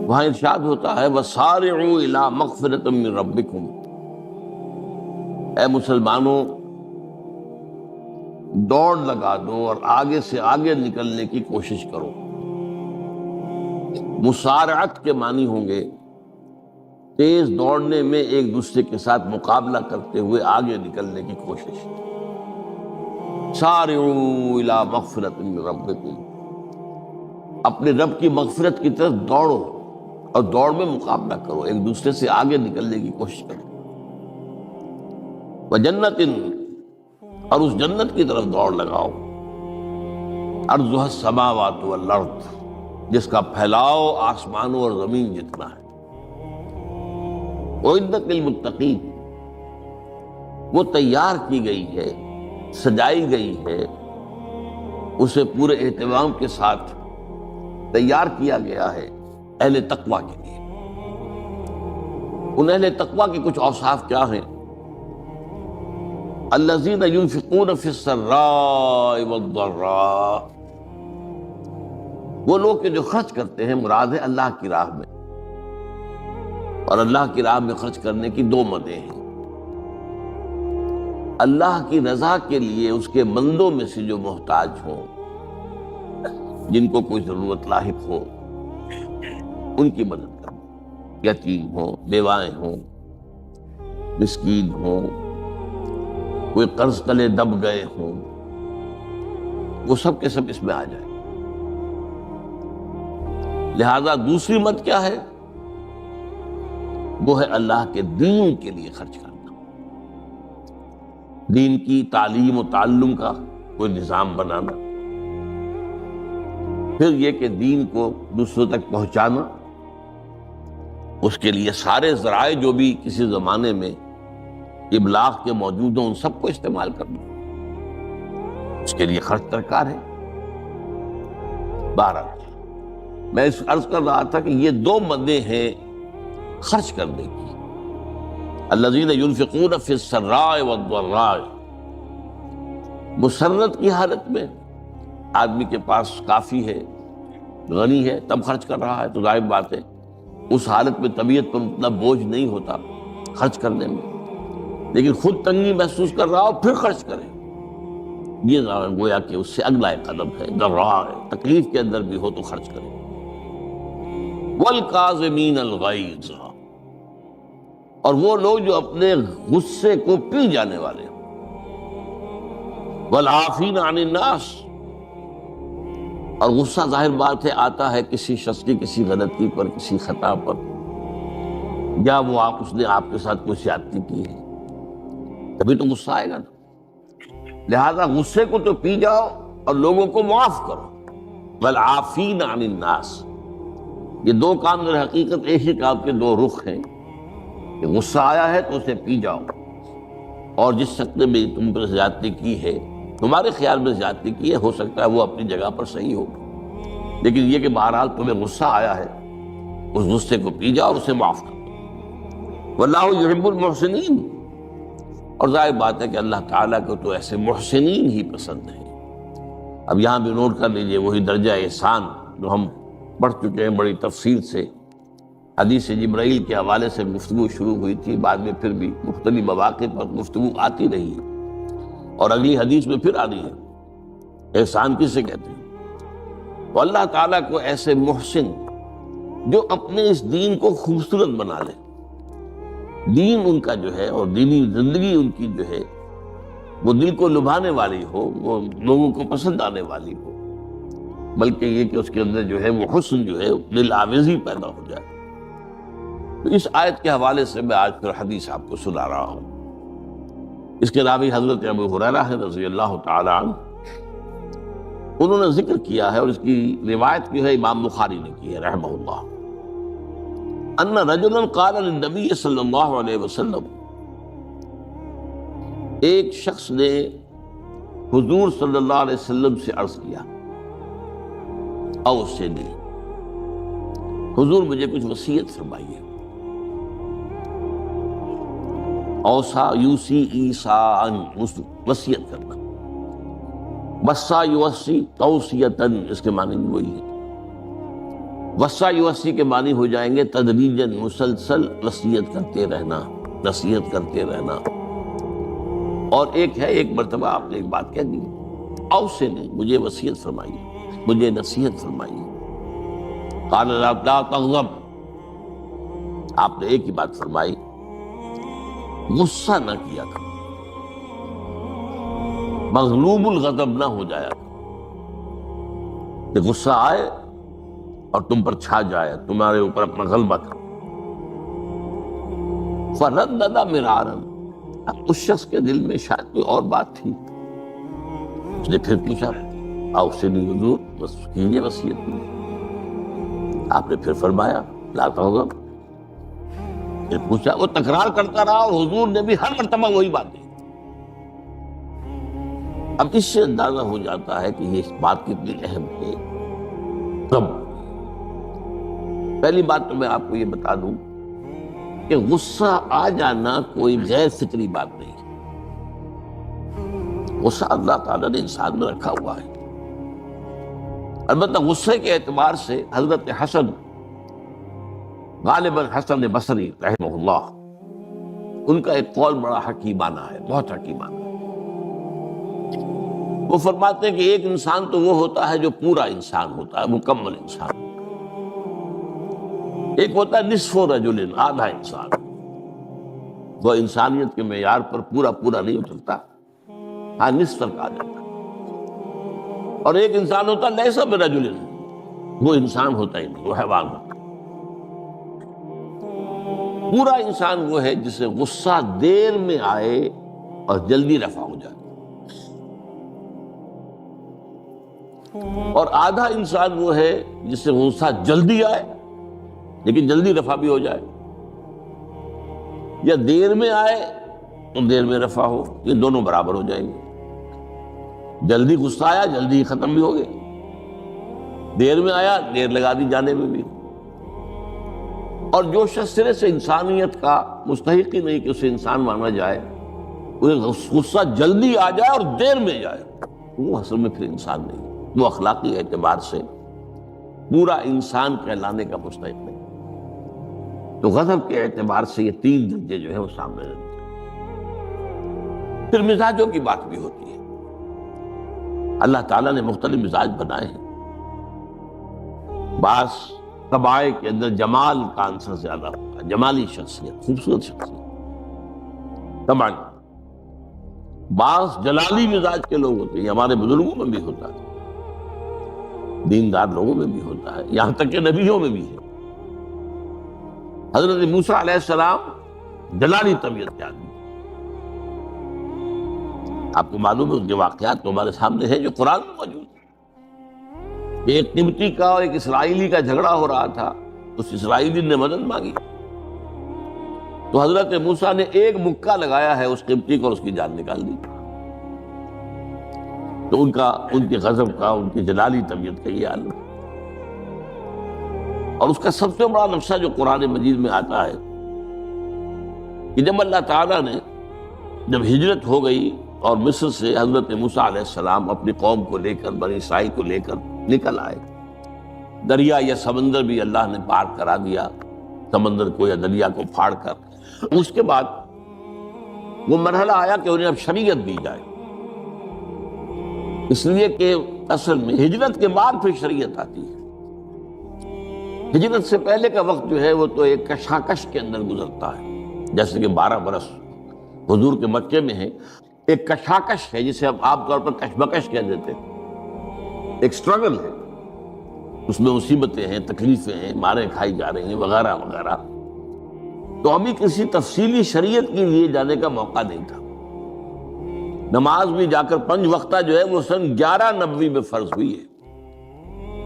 وہاں ارشاد ہوتا ہے وَسَارِعُوا إِلَىٰ مَغْفِرَةٍ مِّن رَبِّكُمْ، اے مسلمانوں دوڑ لگا دو اور آگے سے آگے نکلنے کی کوشش کرو۔ مسارعت کے معنی ہوں گے تیز دوڑنے میں ایک دوسرے کے ساتھ مقابلہ کرتے ہوئے آگے نکلنے کی کوشش۔ سارعوا الی مغفرۃ من ربکم، اپنے رب کی مغفرت کی طرف دوڑو اور دوڑ میں مقابلہ کرو، ایک دوسرے سے آگے نکلنے کی کوشش کرو۔ وجنت، اور اس جنت کی طرف دوڑ لگاؤ، عرضها السماوات والارض، جس کا پھیلاؤ آسمانوں اور زمین جتنا ہے۔ اعدت للمتقین، وہ تیار کی گئی ہے، سجائی گئی ہے، اسے پورے اہتمام کے ساتھ تیار کیا گیا ہے اہل تقویٰ کے لیے۔ ان اہل تقویٰ کے کچھ اوصاف کیا ہیں؟ الذین ينفقون فی السراء والضراء، وہ لوگ کہ جو خرچ کرتے ہیں، مراد ہے اللہ کی راہ میں، اور اللہ کی راہ میں خرچ کرنے کی دو مدیں ہیں۔ اللہ کی رضا کے لیے اس کے بندوں میں سے جو محتاج ہوں، جن کو کوئی ضرورت لاحق ہو، ان کی مدد کرنا، یتیم ہوں، بیوائیں ہوں، مسکین ہوں، کوئی قرض تلے دب گئے ہوں، وہ سب کے سب اس میں آ جائے۔ لہذا دوسری مد کیا ہے؟ وہ ہے اللہ کے دین کے لیے خرچ کرنا، دین کی تعلیم و تعلم کا کوئی نظام بنانا، پھر یہ کہ دین کو دوسروں تک پہنچانا، اس کے لیے سارے ذرائع جو بھی کسی زمانے میں ابلاغ کے موجود ہوں ان سب کو استعمال کرنا، اس کے لیے خرچ درکار ہے۔ بہرحال میں اس عرض کر رہا تھا کہ یہ دو مدیں ہیں خرچ کرنے کی۔ الذین ينفقون فی السراء والضراء، مسرت کی حالت میں آدمی کے پاس کافی ہے، غنی ہے، تب خرچ کر رہا ہے تو ظاہر بات ہے اس حالت میں طبیعت پر اتنا بوجھ نہیں ہوتا خرچ کرنے میں، لیکن خود تنگی محسوس کر رہا ہو پھر خرچ کرے، یہ گویا کہ اس سے اگلا ایک قدم ہے، ضراء ہے، تکلیف کے اندر بھی ہو تو خرچ کرے۔ والکاظمین الغیظ، اور وہ لوگ جو اپنے غصے کو پی جانے والے ہیں۔ والعافین عن الناس، اور غصہ ظاہر بات ہے آتا ہے کسی شخص کی کسی غلطی پر، کسی خطا پر، یا وہ اس نے آپ کے ساتھ کوئی زیادتی کی ہے، تبھی تو غصہ آئے گا نا۔ لہذا غصے کو تو پی جاؤ اور لوگوں کو معاف کرو۔ والعافین عن الناس، یہ دو کام در حقیقت ایک ہی کام کے دو رخ ہیں کہ غصہ آیا ہے تو اسے پی جاؤ، اور جس شخص نے بھی تم پر زیادتی کی ہے، تمہارے خیال میں زیادتی کی ہے، ہو سکتا ہے وہ اپنی جگہ پر صحیح ہو، لیکن یہ کہ بہرحال تمہیں غصہ آیا ہے، اس غصے کو پی جاؤ اور اسے معاف کرو۔ واللہ یحب المحسنین، اور ظاہر بات ہے کہ اللہ تعالیٰ کو تو ایسے محسنین ہی پسند ہے۔ اب یہاں بھی نوٹ کر لیجئے وہی درجہ احسان جو ہم پڑھ چکے ہیں بڑی تفصیل سے، حدیث جبرائیل کے حوالے سے گفتگو شروع ہوئی تھی، بعد میں پھر بھی مختلف مواقع پر گفتگو آتی رہی ہے، اور اگلی حدیث میں پھر آ رہی ہے۔ احسان کسے کہتے ہیں؟ تو اللہ تعالیٰ کو ایسے محسن جو اپنے اس دین کو خوبصورت بنا لے، دین ان کا جو ہے اور دینی زندگی ان کی جو ہے وہ دل کو لبھانے والی ہو، وہ لوگوں کو پسند آنے والی ہو، بلکہ یہ کہ اس کے اندر جو ہے وہ حسن جو ہے دل آویزی پیدا ہو جائے۔ تو اس آیت کے حوالے سے میں آج پھر حدیث آپ کو سنا رہا ہوں۔ اس کے راوی حضرت ابو ہریرہ ہے رضی اللہ تعالی عنہ، انہوں نے ذکر کیا ہے اور اس کی روایت جو ہے امام بخاری نے کی ہے رحمہ اللہ، ان رجلا قال للنبی صلی اللہ علیہ وسلم، ایک شخص نے حضور صلی اللہ علیہ وسلم سے عرض کیا، اوصنی، حضور مجھے کچھ وصیت فرمائیے۔ اوصا یوسی ایصاء، وصیت کرنا، وصا یوصی توصیتاً، اس کے معنی بھی وہی ہے۔ وصا یوصی کے معنی ہو جائیں گے تدریجاً مسلسل وصیت کرتے رہنا، نصیحت کرتے رہنا۔ اور ایک ہے، ایک مرتبہ آپ نے ایک بات کہہ دی، اوصی نہیں، مجھے وصیت فرمائیے، مجھے نصیحت فرمائیے۔ قال لا تغضب، آپ نے ایک ہی بات فرمائی، غصہ نہ کیا کرو، مغلوب الغضب نہ ہو جایا کرو کہ غصہ آئے اور تم پر چھا جائے، تمہارے اوپر اپنا غلبہ کرو۔ فردد مرارا، اب اس شخص کے دل میں شاید کوئی اور بات تھی، اس نے پھر پوچھا، اوصنی حضور، بس کیجیے وصیت میں۔ آپ نے پھر فرمایا لا تغضب۔ پھر پوچھا، وہ تکرار کرتا رہا اور حضور نے بھی ہر مرتبہ وہی بات دی۔ اب اس سے اندازہ ہو جاتا ہے کہ یہ بات کتنی اہم ہے۔ تب پہلی بات تو میں آپ کو یہ بتا دوں کہ غصہ آ جانا کوئی غیر فطری بات نہیں ہے۔ غصہ اللہ تعالیٰ نے انسان میں رکھا ہوا ہے۔ البتہ غصے کے اعتبار سے حضرت حسن، غالباً حسن بصری رحمہ اللہ، ان کا ایک قول بڑا حکیمانہ ہے، بہت حکیمانہ ہے۔ وہ فرماتے ہیں کہ ایک انسان تو وہ ہوتا ہے جو پورا انسان ہوتا ہے، مکمل انسان، ایک ہوتا ہے نصف رجل، آدھا انسان، وہ انسانیت کے معیار پر پورا نہیں اترتا، ہاں نصف تک آ جاتا ہے۔ اور ایک انسان ہوتا ہے لیس برجل، وہ انسان ہوتا ہی نہیں، وہ حیوان ہوتا ہے۔ پورا انسان وہ ہے جسے غصہ دیر میں آئے اور جلدی رفع ہو جائے، اور آدھا انسان وہ ہے جسے غصہ جلدی آئے لیکن جلدی رفع بھی ہو جائے، یا دیر میں آئے تو دیر میں رفع ہو، یہ دونوں برابر ہو جائیں گے۔ جلدی غصہ آیا جلدی ختم بھی ہو گیا، دیر میں آیا دیر لگا دی جانے میں بھی۔ اور جو شخص سرے سے انسانیت کا مستحق ہی نہیں کہ اسے انسان مانا جائے، غصہ جلدی آ جائے اور دیر میں جائے، وہ اصل میں پھر انسان نہیں، وہ اخلاقی اعتبار سے پورا انسان کہلانے کا مستحق نہیں۔ تو غضب کے اعتبار سے یہ تین درجے جو ہے وہ سامنے رہتے ہیں۔ پھر مزاجوں کی بات بھی ہوتی ہے۔ اللہ تعالیٰ نے مختلف مزاج بنائے ہیں۔ بعض طبائع کے اندر جمال کا عنصر زیادہ ہوتا ہے، جمالی شخصیت، خوبصورت شخصیت طبعاً۔ بعض جلالی مزاج کے لوگ ہوتے ہیں، ہمارے بزرگوں میں بھی ہوتا ہے، دیندار لوگوں میں بھی ہوتا ہے، یہاں تک کہ نبیوں میں بھی ہے۔ حضرت موسیٰ علیہ السلام جلالی طبیعت کے آدمی، آپ کو معلوم ہے ان کے واقعات تمہارے سامنے ہیں جو قرآن میں موجود ہیں۔ ایک قبطی کا اور ایک اسرائیلی کا جھگڑا ہو رہا تھا، اس اسرائیلی نے مدد مانگی تو حضرت موسیٰ نے ایک مکہ لگایا ہے اس قبطی کو اور اس کی جان نکال دی۔ تو ان کے غضب کا، ان کی جلالی طبیعت کا یہ عالم۔ اور اس کا سب سے بڑا نقشہ جو قرآن مجید میں آتا ہے کہ جب اللہ تعالیٰ نے جب ہجرت ہو گئی اور مصر سے حضرت موسیٰ علیہ السلام اپنی قوم کو لے کر، بنی اسرائیل کو لے کر نکل آئے، دریا یا سمندر بھی اللہ نے پار کرا دیا، سمندر کو یا دریا کو پھاڑ کر۔ اس کے بعد وہ مرحلہ آیا کہ انہیں اب شریعت دی جائے، اس لیے کہ اصل میں ہجرت کے بعد پھر شریعت آتی ہے۔ ہجرت سے پہلے کا وقت جو ہے وہ تو ایک کشاکش کے اندر گزرتا ہے، جیسے کہ 12 برس حضور کے مکے میں ہے، ایک کشاکش ہے جسے ہم عام طور پر کشمکش کہہ دیتے ہیں، ایک سٹرگل ہے، اس میں مصیبتیں ہیں، تکلیفیں ہیں، ماریں کھائی جا رہی ہیں وغیرہ وغیرہ۔ تو ابھی کسی تفصیلی شریعت کے لیے جانے کا موقع نہیں تھا۔ نماز بھی جا کر 5 وقتہ جو ہے وہ سن 1190 میں فرض ہوئی ہے،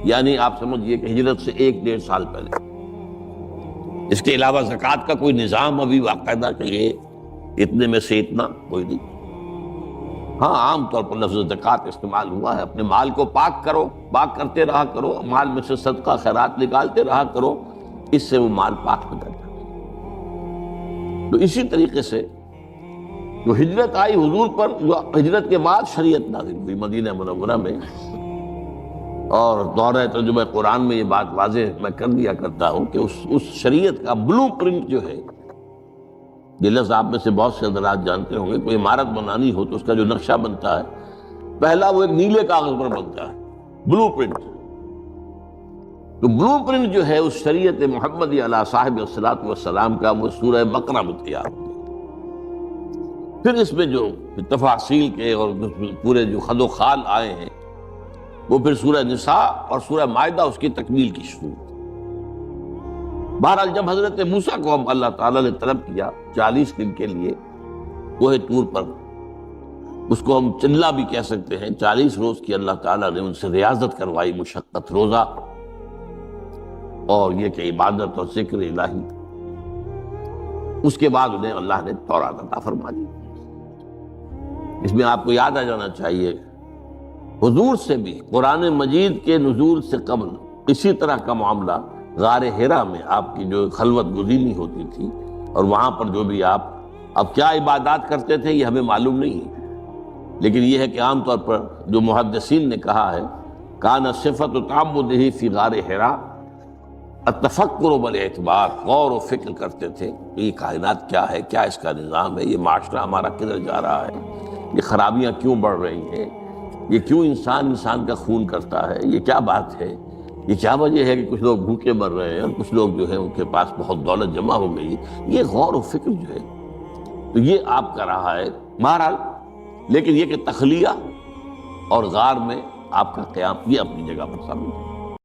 یعنی آپ سمجھئے کہ ہجرت سے 1-1.5 سال پہلے۔ اس کے علاوہ زکوٰۃ کا کوئی نظام ابھی باقاعدہ کہ یہ اتنے میں سے اتنا کوئی نہیں۔ ہاں عام طور پر لفظ زکوٰۃ استعمال ہوا ہے، اپنے مال کو پاک کرو، پاک کرتے رہا کرو، مال میں سے صدقہ خیرات نکالتے رہا کرو، اس سے وہ مال پاک ہو جاتا ہے۔ تو اسی طریقے سے جو ہجرت آئی حضور پر، جو ہجرت کے بعد شریعت نازل ہوئی مدینہ منورہ میں، اور دورہ ترجمہ قرآن میں یہ بات واضح میں کر دیا کرتا ہوں کہ اس شریعت کا بلو پرنٹ جو ہے، یہ لفظ آپ میں سے بہت سے حضرات جانتے ہوں گے، کوئی عمارت بنانی ہو تو اس کا جو نقشہ بنتا ہے پہلا وہ ایک نیلے کاغذ پر بنتا ہے، بلو پرنٹ۔ تو بلو پرنٹ جو ہے اس شریعت محمدی علی صاحب الصلاۃ والسلام کا، وہ سورہ بقرہ میں تیار ہو گیا۔ پھر اس میں جو تفاصیل کے اور پورے جو خد و خال آئے ہیں وہ پھر سورہ نساء اور سورہ مائدہ اس کی تکمیل کی شروع۔ بہرحال جب حضرت موسیٰ کو اللہ تعالیٰ نے طلب کیا 40 دن کے لیے کوہ طور پر، اس کو ہم چلہ بھی کہہ سکتے ہیں، 40 روز کی اللہ تعالیٰ نے ان سے ریاضت کروائی، مشقت، روزہ اور یہ کہ عبادت اور ذکر الہی۔ اس کے بعد انہیں اللہ نے تورات عطا فرما دی۔ اس میں آپ کو یاد آ جانا چاہیے حضور سے بھی قرآن مجید کے نزول سے قبل اسی طرح کا معاملہ غار حرا میں آپ کی جو خلوت گزینی ہوتی تھی، اور وہاں پر جو بھی آپ اب کیا عبادات کرتے تھے یہ ہمیں معلوم نہیں ہے، لیکن یہ ہے کہ عام طور پر جو محدثین نے کہا ہے کان صفت تعبدہ فی غار حرا التفکر بالاعتبار، غور و فکر کرتے تھے یہ کائنات کیا ہے، کیا اس کا نظام ہے، یہ معاشرہ ہمارا کدھر جا رہا ہے، یہ خرابیاں کیوں بڑھ رہی ہیں، یہ کیوں انسان کا خون کرتا ہے، یہ کیا بات ہے، یہ کیا وجہ ہے کہ کچھ لوگ بھوکے مر رہے ہیں اور کچھ لوگ جو ہے ان کے پاس بہت دولت جمع ہو گئی۔ یہ غور و فکر جو ہے تو یہ آپ کا رہا ہے بہرحال، لیکن یہ کہ تخلیہ اور غار میں آپ کا قیام یہ اپنی جگہ پر ثابت ہے۔